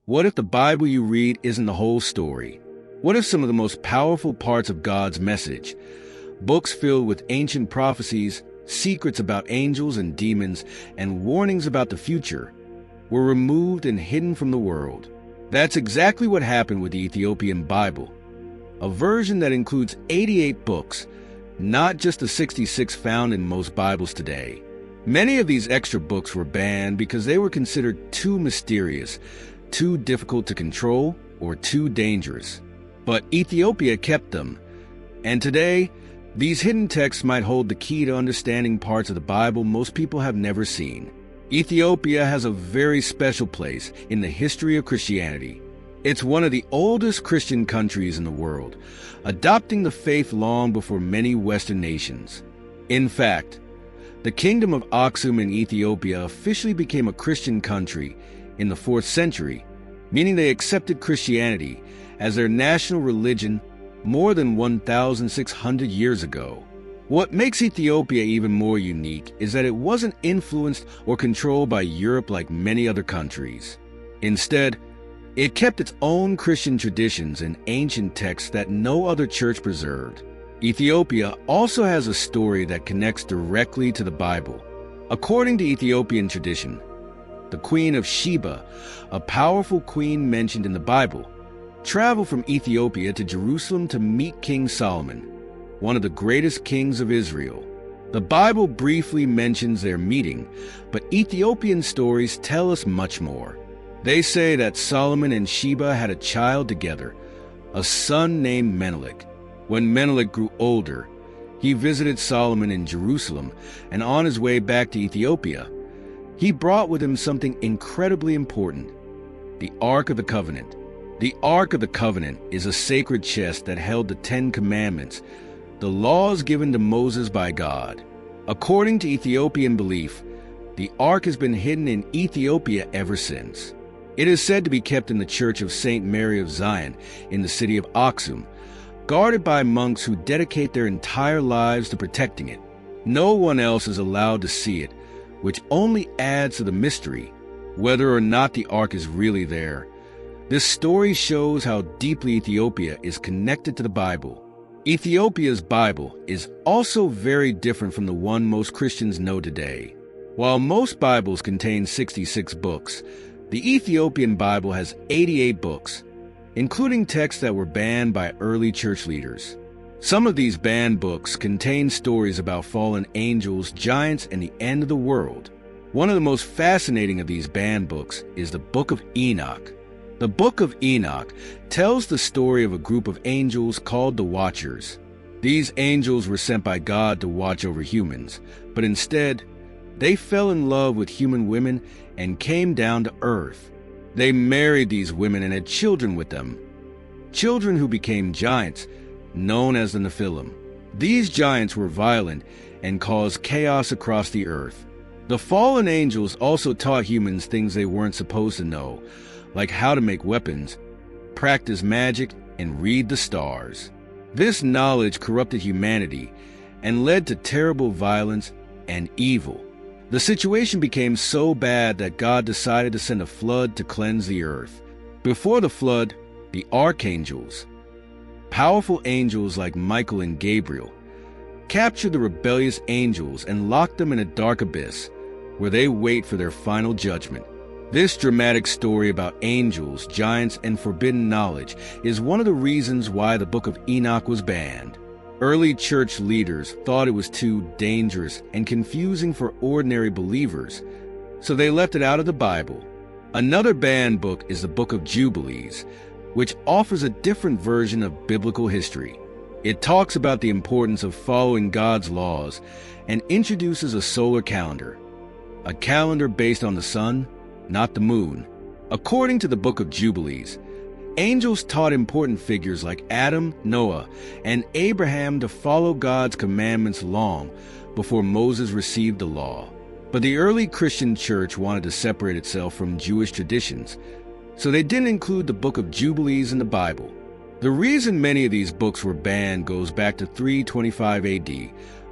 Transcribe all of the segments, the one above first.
What if the Bible you read isn't the whole story? What if some of the most powerful parts of God's message, books filled with ancient prophecies, secrets about angels and demons, and warnings about the future, were removed and hidden from the world? That's exactly what happened with the Ethiopian Bible, a version that includes 88 books, not just the 66 found in most Bibles today. Many of these extra books were banned because they were considered too mysterious, too difficult to control, or too dangerous. But Ethiopia kept them, and today, these hidden texts might hold the key to understanding parts of the Bible most people have never seen. Ethiopia has a very special place in the history of Christianity. It's one of the oldest Christian countries in the world, adopting the faith long before many Western nations. In fact, the Kingdom of Aksum in Ethiopia officially became a Christian country in the 4th century, meaning they accepted Christianity as their national religion more than 1,600 years ago. What makes Ethiopia even more unique is that it wasn't influenced or controlled by Europe like many other countries. Instead, it kept its own Christian traditions and ancient texts that no other church preserved. Ethiopia also has a story that connects directly to the Bible. According to Ethiopian tradition, the Queen of Sheba, a powerful queen mentioned in the Bible, traveled from Ethiopia to Jerusalem to meet King Solomon, one of the greatest kings of Israel. The Bible briefly mentions their meeting, but Ethiopian stories tell us much more. They say that Solomon and Sheba had a child together, a son named Menelik. When Menelik grew older, he visited Solomon in Jerusalem, and on his way back to Ethiopia, he brought with him something incredibly important: the Ark of the Covenant. The Ark of the Covenant is a sacred chest that held the 10 Commandments, the laws given to Moses by God. According to Ethiopian belief, the Ark has been hidden in Ethiopia ever since. It is said to be kept in the Church of St. Mary of Zion in the city of Aksum, guarded by monks who dedicate their entire lives to protecting it. No one else is allowed to see it, which only adds to the mystery, whether or not the Ark is really there. This story shows how deeply Ethiopia is connected to the Bible. Ethiopia's Bible is also very different from the one most Christians know today. While most Bibles contain 66 books, the Ethiopian Bible has 88 books, including texts that were banned by early church leaders. Some of these banned books contain stories about fallen angels, giants, and the end of the world. One of the most fascinating of these banned books is the Book of Enoch. The Book of Enoch tells the story of a group of angels called the Watchers. These angels were sent by God to watch over humans, but instead, they fell in love with human women and came down to earth. They married these women and had children with them, children who became giants, known as the Nephilim. These giants were violent and caused chaos across the earth. The fallen angels also taught humans things they weren't supposed to know, like how to make weapons, practice magic, and read the stars. This knowledge corrupted humanity and led to terrible violence and evil. The situation became so bad that God decided to send a flood to cleanse the earth. Before the flood, the archangels, powerful angels like Michael and Gabriel, captured the rebellious angels and locked them in a dark abyss, where they wait for their final judgment. This dramatic story about angels, giants, and forbidden knowledge is one of the reasons why the Book of Enoch was banned. Early church leaders thought it was too dangerous and confusing for ordinary believers, so they left it out of the Bible. Another banned book is the Book of Jubilees, which offers a different version of biblical history. It talks about the importance of following God's laws and introduces a solar calendar, a calendar based on the sun, not the moon. According to the Book of Jubilees, angels taught important figures like Adam, Noah, and Abraham to follow God's commandments long before Moses received the law. But the early Christian church wanted to separate itself from Jewish traditions, so they didn't include the Book of Jubilees in the Bible. The reason many of these books were banned goes back to 325 AD,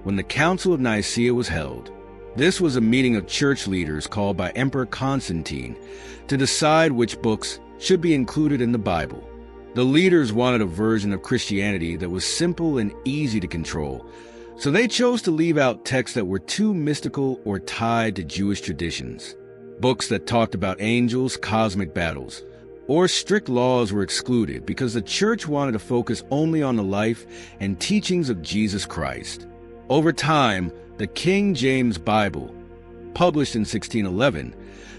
when the Council of Nicaea was held. This was a meeting of church leaders called by Emperor Constantine to decide which books should be included in the Bible. The leaders wanted a version of Christianity that was simple and easy to control, so they chose to leave out texts that were too mystical or tied to Jewish traditions. Books that talked about angels, cosmic battles, or strict laws were excluded because the church wanted to focus only on the life and teachings of Jesus Christ. Over time, the King James Bible, published in 1611,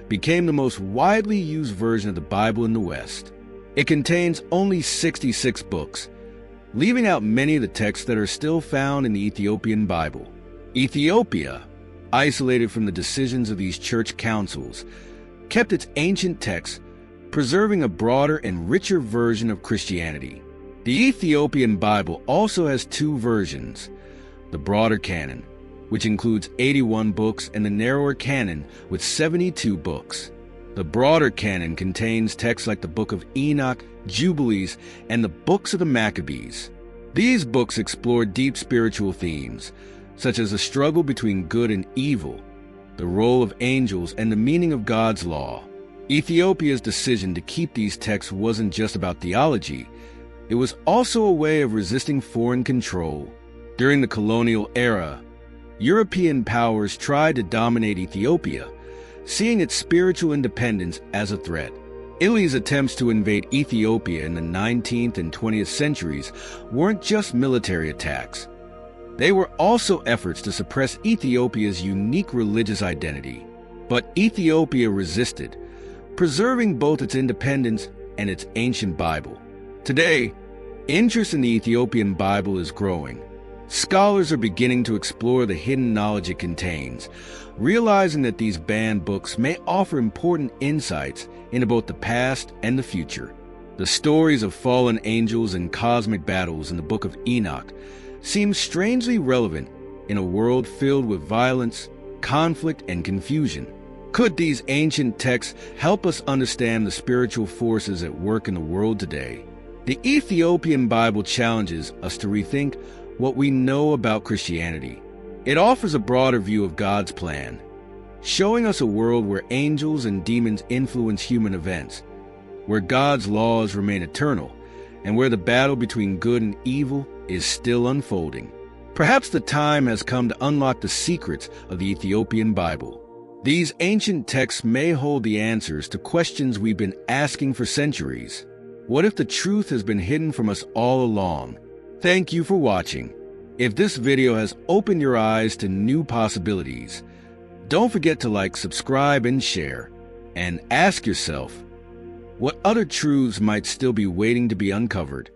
became the most widely used version of the Bible in the West. It contains only 66 books, leaving out many of the texts that are still found in the Ethiopian Bible. Ethiopia, isolated from the decisions of these church councils, kept its ancient texts, preserving a broader and richer version of Christianity. The Ethiopian Bible also has two versions: the broader canon, which includes 81 books, and the narrower canon with 72 books. The broader canon contains texts like the Book of Enoch, Jubilees, and the Books of the Maccabees. These books explore deep spiritual themes, such as the struggle between good and evil, the role of angels, and the meaning of God's law. Ethiopia's decision to keep these texts wasn't just about theology, it was also a way of resisting foreign control. During the colonial era, European powers tried to dominate Ethiopia, seeing its spiritual independence as a threat. Italy's attempts to invade Ethiopia in the 19th and 20th centuries weren't just military attacks. They were also efforts to suppress Ethiopia's unique religious identity. But Ethiopia resisted, preserving both its independence and its ancient Bible. Today, interest in the Ethiopian Bible is growing. Scholars are beginning to explore the hidden knowledge it contains, realizing that these banned books may offer important insights into both the past and the future. The stories of fallen angels and cosmic battles in the Book of Enoch seem strangely relevant in a world filled with violence, conflict, and confusion. Could these ancient texts help us understand the spiritual forces at work in the world today? The Ethiopian Bible challenges us to rethink what we know about Christianity. It offers a broader view of God's plan, showing us a world where angels and demons influence human events, where God's laws remain eternal, and where the battle between good and evil is still unfolding. Perhaps the time has come to unlock the secrets of the Ethiopian Bible. These ancient texts may hold the answers to questions we've been asking for centuries. What if the truth has been hidden from us all along? Thank you for watching. If this video has opened your eyes to new possibilities, don't forget to like, subscribe, and share. And ask yourself, what other truths might still be waiting to be uncovered?